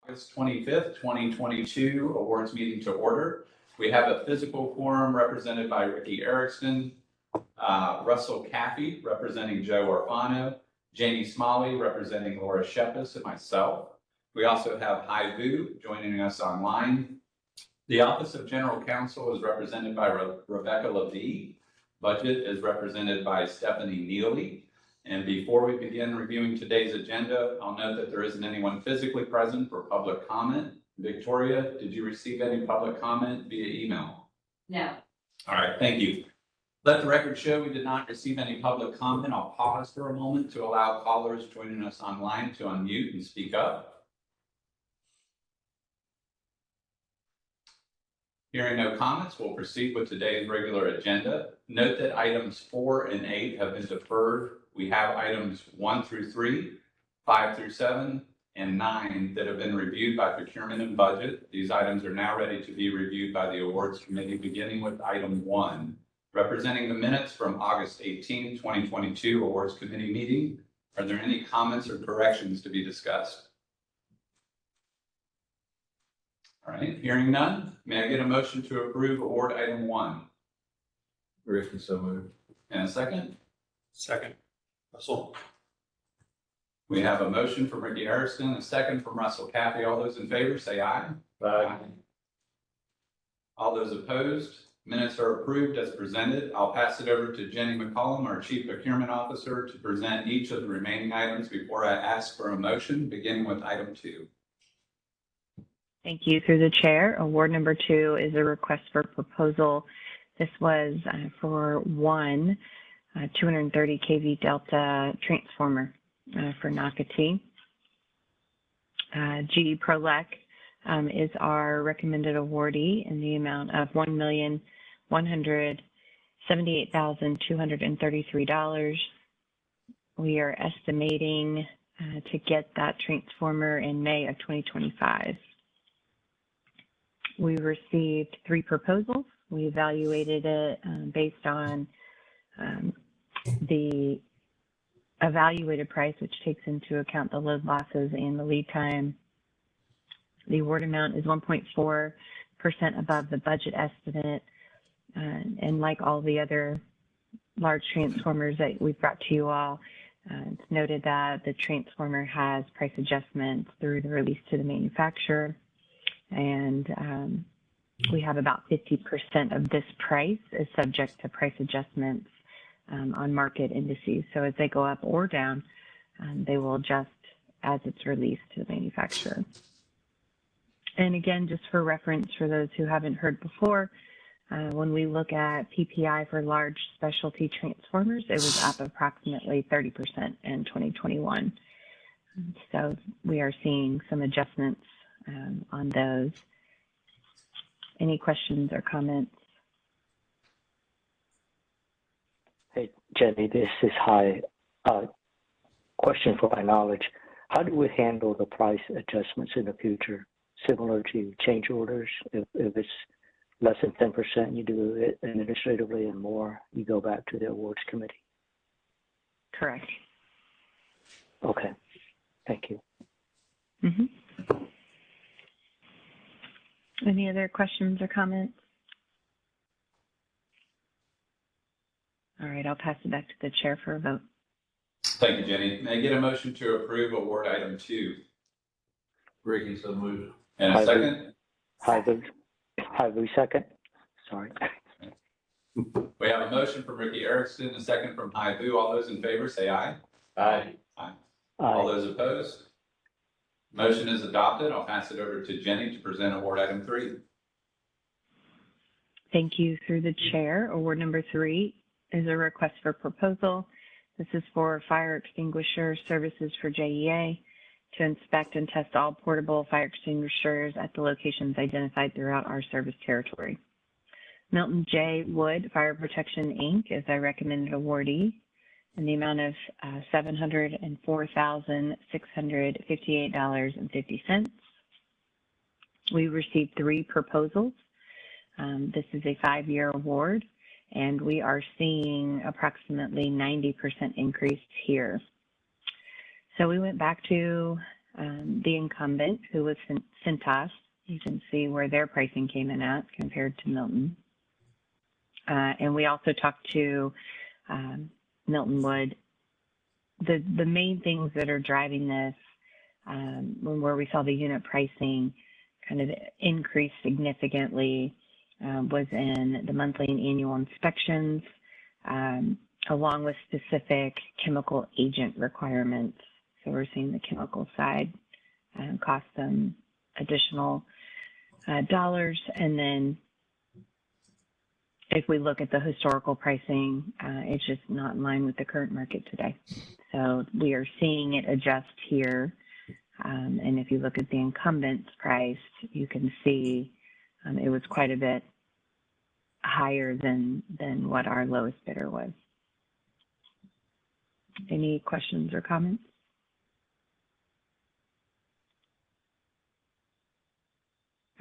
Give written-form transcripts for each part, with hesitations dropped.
August 25th, 2022 awards meeting to order. We have a physical quorum represented by Ricky Erickson, Russell Caffey representing Joe Orfano, Jamie Smalley representing Laura Shepis, and myself. We also have Hai Vu joining us online. The Office of General Counsel is represented by Rebecca Levy. Budget is represented by Stephanie Neely. And before we begin reviewing today's agenda, I'll note that there isn't anyone physically present for public comment. Victoria, did you receive any public comment via email? No. All right, thank you. Let the record show we did not receive any public comment. I'll pause for a moment to allow callers joining us online to unmute and speak up. Hearing no comments, we'll proceed with today's regular agenda. Note that items 4 and 8 have been deferred. We have items 1 through 3, 5 through 7, and 9 that have been reviewed by Procurement and Budget. These items are now ready to be reviewed by the Awards Committee, beginning with item 1. Representing the minutes from August 18, 2022 Awards Committee meeting, are there any comments or corrections to be discussed? All right, hearing none, may I get a motion to approve award item 1? Ricky, so moved. And a second? Second. Russell. We have a motion from Ricky Erickson, a second from Russell Caffey. All those in favor say aye. Aye. All those opposed, minutes are approved as presented. I'll pass it over to Jenny McCollum, our Chief Procurement Officer, to present each of the remaining items before I ask for a motion, beginning with item 2. Thank you. Through the chair, award number 2 is a request for proposal. This was for one 230 kV Delta transformer for Nocatee. GE Prolec is our recommended awardee in the amount of $1,178,233. We are estimating to get that transformer in May of 2025. We received 3 proposals. We evaluated it based on the evaluated price, which takes into account the load losses and the lead time. The award amount is 1.4% above the budget estimate. And like all the other large transformers that we've brought to you all, it's noted that the transformer has price adjustments through the release to the manufacturer. And we have about 50% of this price is subject to price adjustments on market indices. So as they go up or down, they will adjust as it's released to the manufacturer. And again, just for reference, for those who haven't heard before, when we look at PPI for large specialty transformers, it was up approximately 30% in 2021. So we are seeing some adjustments on those. Any questions or comments? Hey, Jenny, this is Hai. Question for my knowledge. How do we handle the price adjustments in the future? Similar to change orders, if it's less than 10%, you do it administratively, and more, you go back to the awards committee? Correct. Okay, thank you. Mm-hmm. Any other questions or comments? All right, I'll pass it back to the chair for a vote. Thank you, Jenny. May I get a motion to approve award item 2? Ricky, so moved. And a second? Hai Vu, second. Sorry. We have a motion from Ricky Erickson, a second from Hai Vu. All those in favor say aye. Aye. Aye. All those opposed? Motion is adopted. I'll pass it over to Jenny to present award item 3. Thank you. Through the chair, award number 3 is a request for proposal. This is for fire extinguisher services for JEA to inspect and test all portable fire extinguishers at the locations identified throughout our service territory. Milton J. Wood Fire Protection, Inc. is our recommended awardee in the amount of $704,658.50. We received 3 proposals. This is a 5-year award, and we are seeing approximately 90% increase here. So we went back to the incumbent, who was Cintas. You can see where their pricing came in at compared to Milton. And we also talked to Milton Wood. The main things that are driving this, where we saw the unit pricing kind of increase significantly, was in the monthly and annual inspections, along with specific chemical agent requirements. So we're seeing the chemical side cost them additional dollars. And then if we look at the historical pricing, it's just not in line with the current market today. So we are seeing it adjust here. And if you look at the incumbent's price, you can see it was quite a bit higher than what our lowest bidder was. Any questions or comments?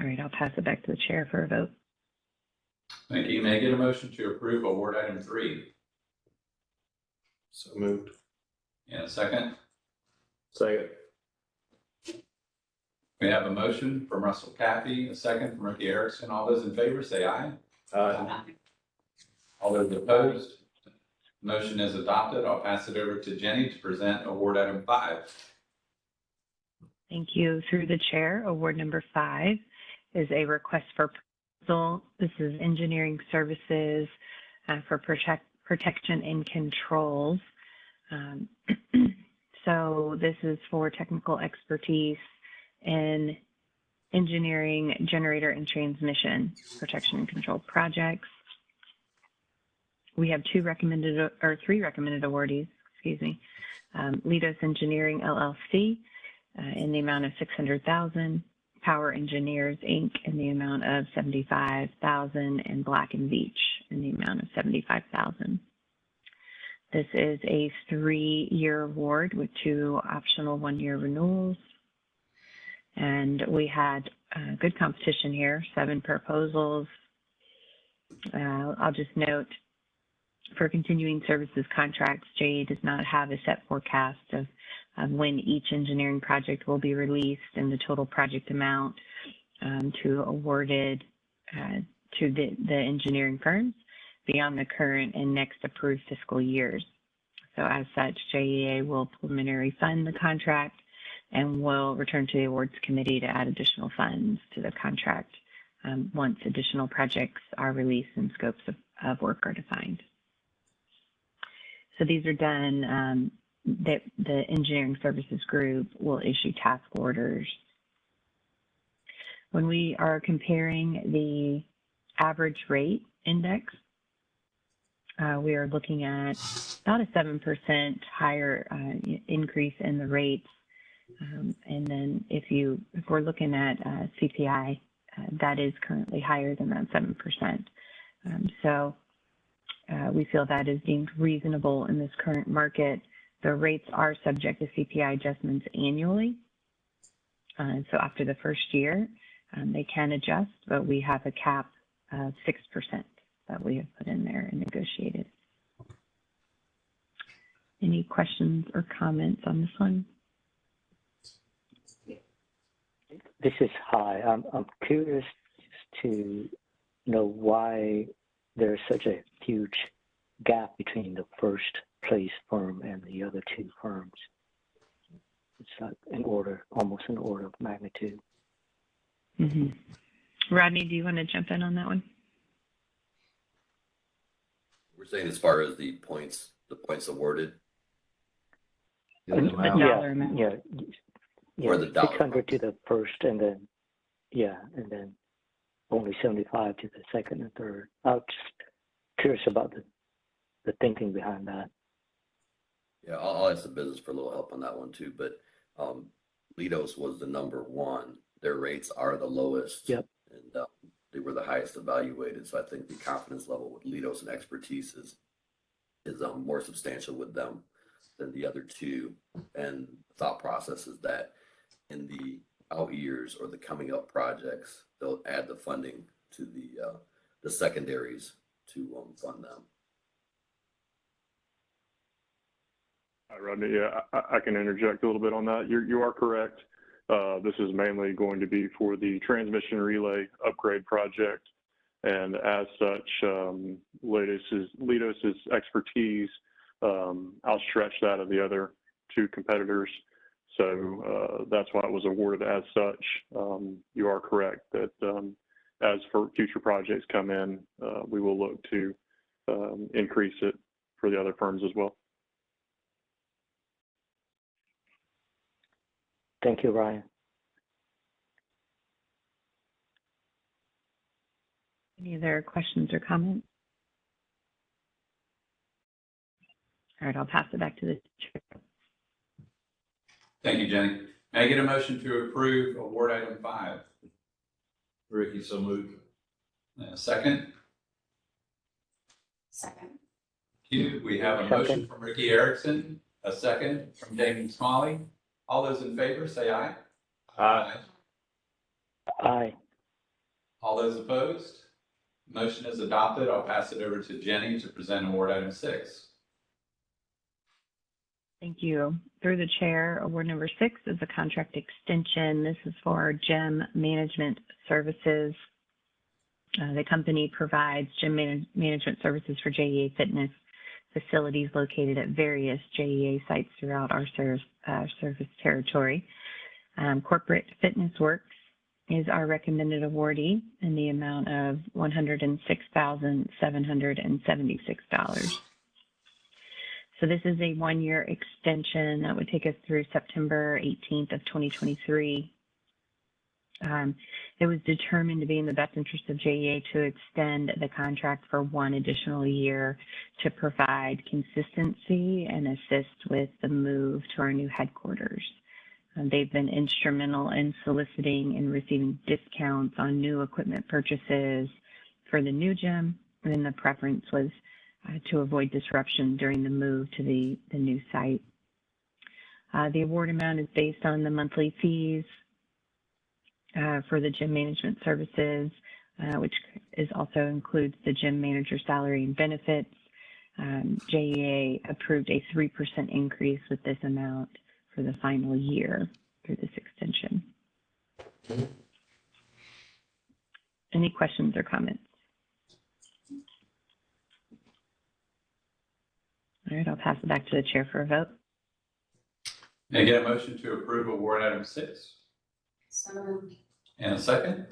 All right, I'll pass it back to the chair for a vote. Thank you. May I get a motion to approve award item 3? So moved. And a second? Second. We have a motion from Russell Caffey, a second from Ricky Erickson. All those in favor say aye. Aye. All those opposed? Motion is adopted. I'll pass it over to Jenny to present award item 5. Thank you. Through the chair, award number 5 is a request for proposal. This is engineering services for protection and controls. So this is for technical expertise in engineering, generator, and transmission protection and control projects. We have 3 recommended awardees, excuse me. Lidos Engineering LLC in the amount of $600,000, Power Engineers Inc. in the amount of $75,000, and Black & Veatch in the amount of $75,000. This is a 3-year award with 2 optional 1-year renewals. And we had good competition here, 7 proposals. I'll just note, for continuing services contracts, JEA does not have a set forecast of when each engineering project will be released and the total project amount awarded to the engineering firms beyond the current and next approved fiscal years. So as such, JEA will preliminary fund the contract and will return to the awards committee to add additional funds to the contract once additional projects are released and scopes of work are defined. So these are done, the engineering services group will issue task orders. When we are comparing the average rate index, we are looking at about a 7% higher increase in the rates. And then if we're looking at CPI, that is currently higher than that 7%. So we feel that is deemed reasonable in this current market. The rates are subject to CPI adjustments annually. So after the first year, they can adjust, but we have a cap of 6% that we have put in there and negotiated. Any questions or comments on this one? This is Hi. I'm curious to know why there's such a huge gap between the first place firm and the other 2 firms. It's like almost an order of magnitude. Mm-hmm. Rodney, do you want to jump in on that one? We're saying as far as the points awarded. The dollar amount. Yeah. Or the dollar 600 to the first, and then only 75 to the second and third. I'm just curious about the thinking behind that. Yeah, I'll ask the business for a little help on that one too. But Lidos was the number 1. Their rates are the lowest. Yep. And they were the highest evaluated. So I think the confidence level with Lidos and expertise is more substantial with them than the other 2. And the thought process is that in the out years or the coming up projects, they'll add the funding to the secondaries to fund them. Hi, Rodney. Yeah, I can interject a little bit on that. You are correct. This is mainly going to be for the transmission relay upgrade project. And as such, Lidos's expertise outstretched that of the other two competitors. So that's why it was awarded as such. You are correct that as for future projects come in, we will look to increase it for the other firms as well. Thank you, Ryan. Any other questions or comments? All right, I'll pass it back to the chair. Thank you, Jenny. May I get a motion to approve award item 5? Ricky, so moved. Second? Second. Thank you. We have a motion from Ricky Erickson, a second from Jamie Smalley. All those in favor, say aye. Aye. Aye. All those opposed? Motion is adopted. I'll pass it over to Jenny to present award item 6. Thank you. Through the chair, award number 6 is a contract extension. This is for gym management services. The company provides gym management services for JEA fitness facilities located at various JEA sites throughout our service territory. Corporate Fitness Works is our recommended awardee in the amount of $106,776. So this is a 1-year extension that would take us through September 18th of 2023. It was determined to be in the best interest of JEA to extend the contract for 1 additional year to provide consistency and assist with the move to our new headquarters. They've been instrumental in soliciting and receiving discounts on new equipment purchases for the new gym, and the preference was to avoid disruption during the move to the new site. The award amount is based on the monthly fees for the gym management services, which also includes the gym manager salary and benefits. JEA approved a 3% increase with this amount for the final year through this extension. Any questions or comments? All right, I'll pass it back to the chair for a vote. May I get a motion to approve award item 6? So moved. And a second?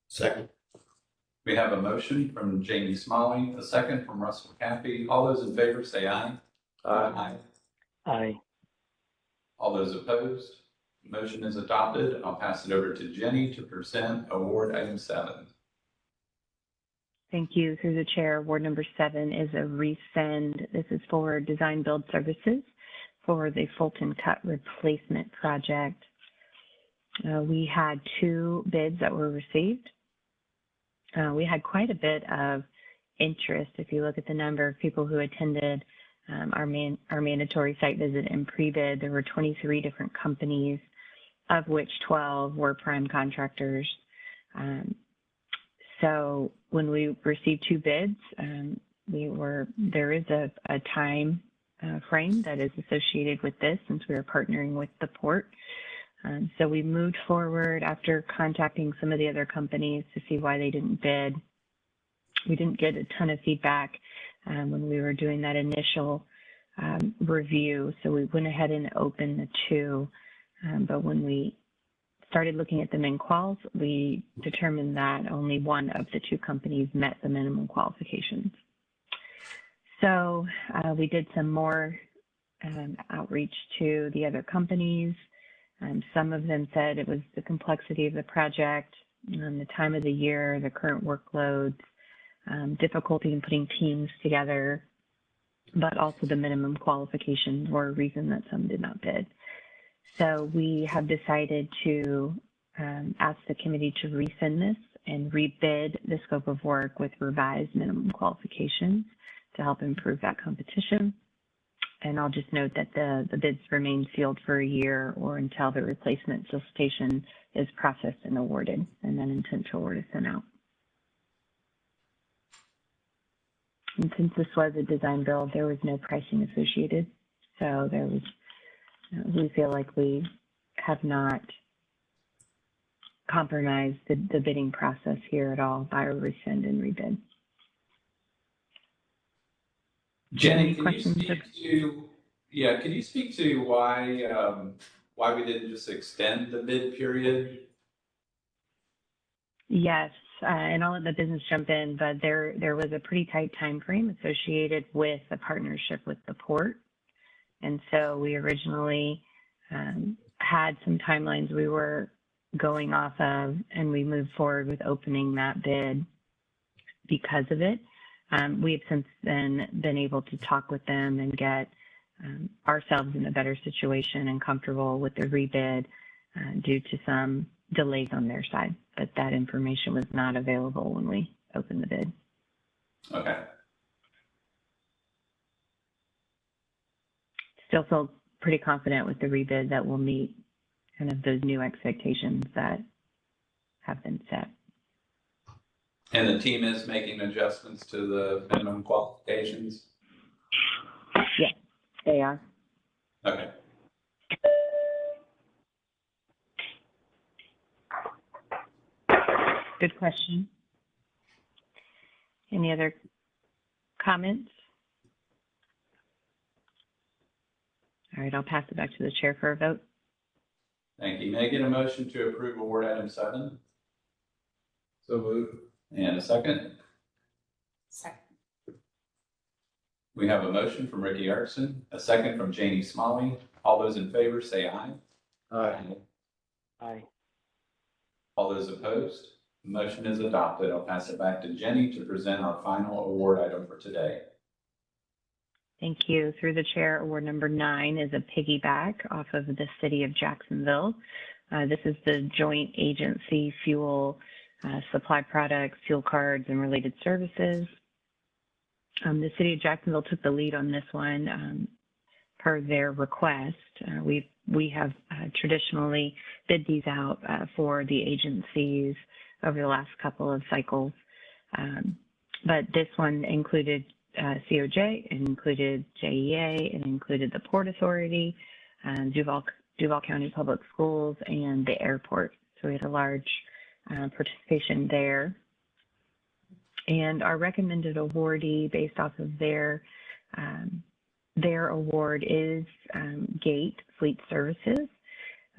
Second. We have a motion from Jamie Smalley, a second from Russell Caffey. All those in favor say aye. Aye. Aye. All those opposed? Motion is adopted. I'll pass it over to Jenny to present award item 7. Thank you. Through the chair, award number 7 is a resend. This is for design build services for the Fulton Cut replacement project. We had 2 bids that were received. We had quite a bit of interest. If you look at the number of people who attended our mandatory site visit and pre-bid, there were 23 different companies, of which 12 were prime contractors. So when we received 2 bids, there is a time frame that is associated with this since we are partnering with the port. So we moved forward after contacting some of the other companies to see why they didn't bid. We didn't get a ton of feedback when we were doing that initial review. So we went ahead and opened the 2. But when we started looking at them in quals, we determined that only one of the 2 companies met the minimum qualifications. So we did some more outreach to the other companies. Some of them said it was the complexity of the project, the time of the year, the current workloads, difficulty in putting teams together, but also the minimum qualifications were a reason that some did not bid. So we have decided to ask the committee to resend this and rebid the scope of work with revised minimum qualifications to help improve that competition. And I'll just note that the bids remain sealed for a year or until the replacement solicitation is processed and awarded, and then intent to award is sent out. And since this was a design build, there was no pricing associated. So there was, we feel like we have not compromised the bidding process here at all by a rescind and rebid. Jenny, Any can you questions? can you speak to why we didn't just extend the bid period? Yes, and I'll let the business jump in, but there was a pretty tight time frame associated with the partnership with the port. And so we originally had some timelines we were going off of, and we moved forward with opening that bid because of it. We have since then been able to talk with them and get ourselves in a better situation and comfortable with the rebid due to some delays on their side, but that information was not available when we opened the bid. Okay. Still feel pretty confident with the rebid that we'll meet kind of those new expectations that have been set. And the team is making adjustments to the minimum qualifications? Yes, they are. Okay. Good question. Any other comments? All right, I'll pass it back to the chair for a vote. Thank you. May I get a motion to approve award item 7? So moved. And a second? Second. We have a motion from Ricky Erickson, a second from Janie Smalley. All those in favor say aye. Aye. Aye. All those opposed? The motion is adopted. I'll pass it back to Jenny to present our final award item for today. Thank you. Through the chair, award number 9 is a piggyback off of the City of Jacksonville. This is the joint agency fuel supply products, fuel cards, and related services. The City of Jacksonville took the lead on this one per their request. We have traditionally bid these out for the agencies over the last couple of cycles, but this one included COJ, it included JEA, it included the Port Authority, Duval County Public Schools, and the airport. So we had a large participation there. And our recommended awardee based off of their award is GATE Fleet Services.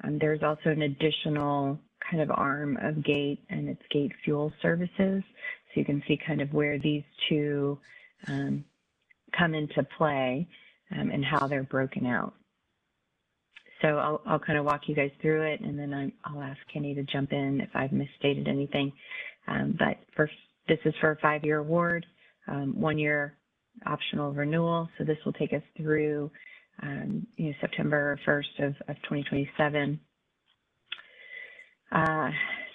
There's also an additional kind of arm of GATE, and it's GATE Fuel Services. So you can see kind of where these two come into play and how they're broken out. So I'll kind of walk you guys through it, and then I'll ask Kenny to jump in if I've misstated anything. But first, this is for a 5-year award, 1-year optional renewal. So this will take us through September 1st of 2027.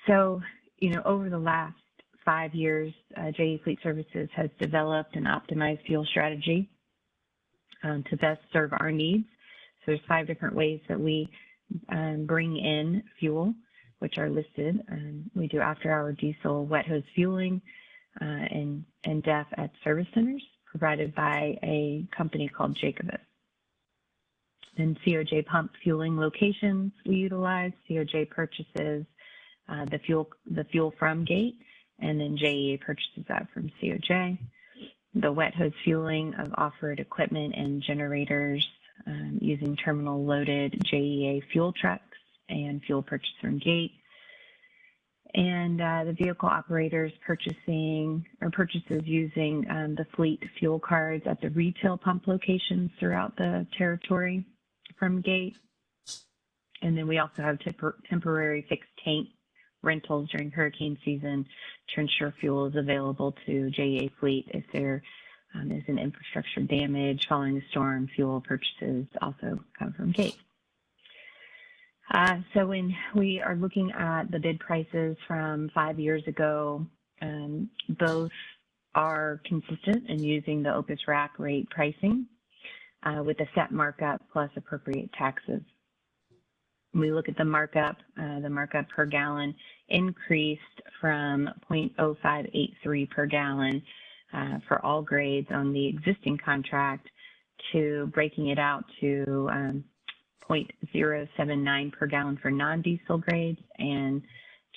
So, over the last 5 years, JEA Fleet Services has developed an optimized fuel strategy to best serve our needs. So there's 5 different ways that we bring in fuel, which are listed. We do after-hour diesel wet hose fueling and DEF at service centers provided by a company called Jacobus. Then COJ pump fueling locations we utilize. COJ purchases the fuel from GATE, and then JEA purchases that from COJ. The wet hose fueling of off-road equipment and generators using terminal loaded JEA fuel trucks and fuel purchase from GATE. And the vehicle operators purchases using the fleet fuel cards at the retail pump locations throughout the territory from GATE. And then we also have temporary fixed tank rentals during hurricane season to ensure fuel is available to JEA fleet if there is an infrastructure damage following the storm. Fuel purchases also come from GATE. So when we are looking at the bid prices from 5 years ago, both are consistent in using the Opus rack rate pricing with a set markup plus appropriate taxes. When we look at the markup per gallon increased from 0.0583 per gallon for all grades on the existing contract to breaking it out to 0.079 per gallon for non-diesel grades and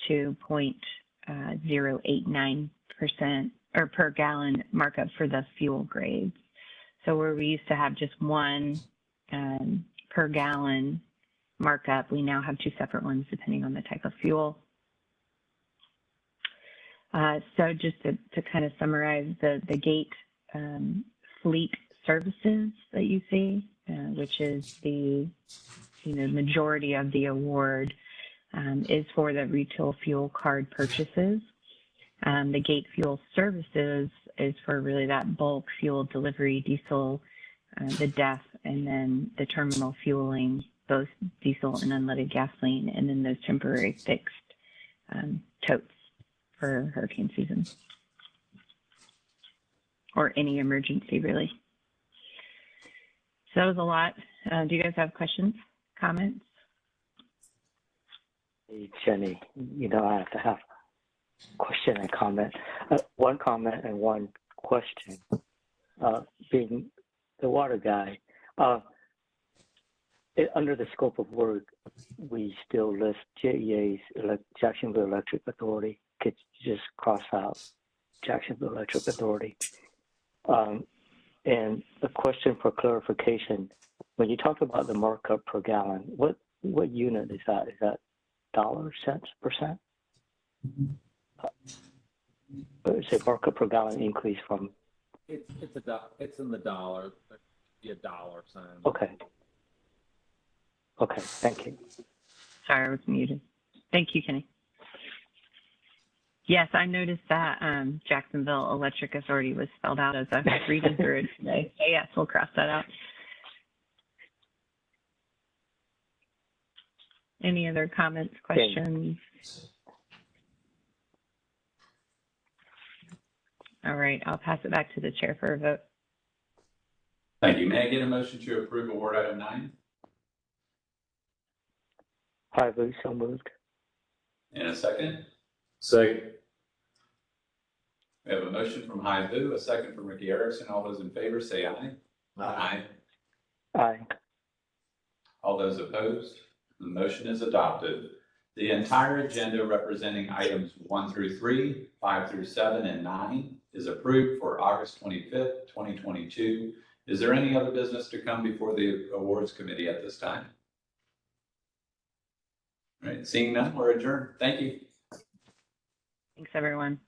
to 0.089% or per gallon markup for the fuel grades. So where we used to have just one per gallon markup, we now have two separate ones depending on the type of fuel. So just to kind of summarize the gate fleet services that you see, which is the majority of the award, is for the retail fuel card purchases. The gate fuel services is for really that bulk fuel delivery, diesel, the DEF, and then the terminal fueling, both diesel and unleaded gasoline, and then those temporary fixed totes for hurricane season or any emergency, really. So that was a lot. Do you guys have questions, comments? Hey, Jenny, I have to have a question and comment. One comment and one question. Being the water guy, under the scope of work, we still list JEA's Jacksonville Electric Authority. Could you just cross out Jacksonville Electric Authority? And a question for clarification: when you talk about the markup per gallon, what unit is that? Is that dollars, cents, percent? Or is it markup per gallon increase from? It's in the dollar. Be a dollar sign. Okay. Okay. Thank you. Sorry, I was muted. Thank you, Kenny. Yes, I noticed that Jacksonville Electric Authority was spelled out as I was reading through it today. So yes, we'll cross that out. Any other comments, questions? All right, I'll pass it back to the chair for a vote. Thank you. May I get a motion to approve award item 9? Hi, Vu, so moved. In a second. Second. We have a motion from Hai Vu, a second from Ricky Erickson. All those in favor say aye. Aye. Aye. All those opposed? The motion is adopted. The entire agenda representing items 1 through 3, 5 through 7, and 9 is approved for August 25th, 2022. Is there any other business to come before the awards committee at this time? All right, seeing none, we're adjourned. Thank you. Thanks, everyone.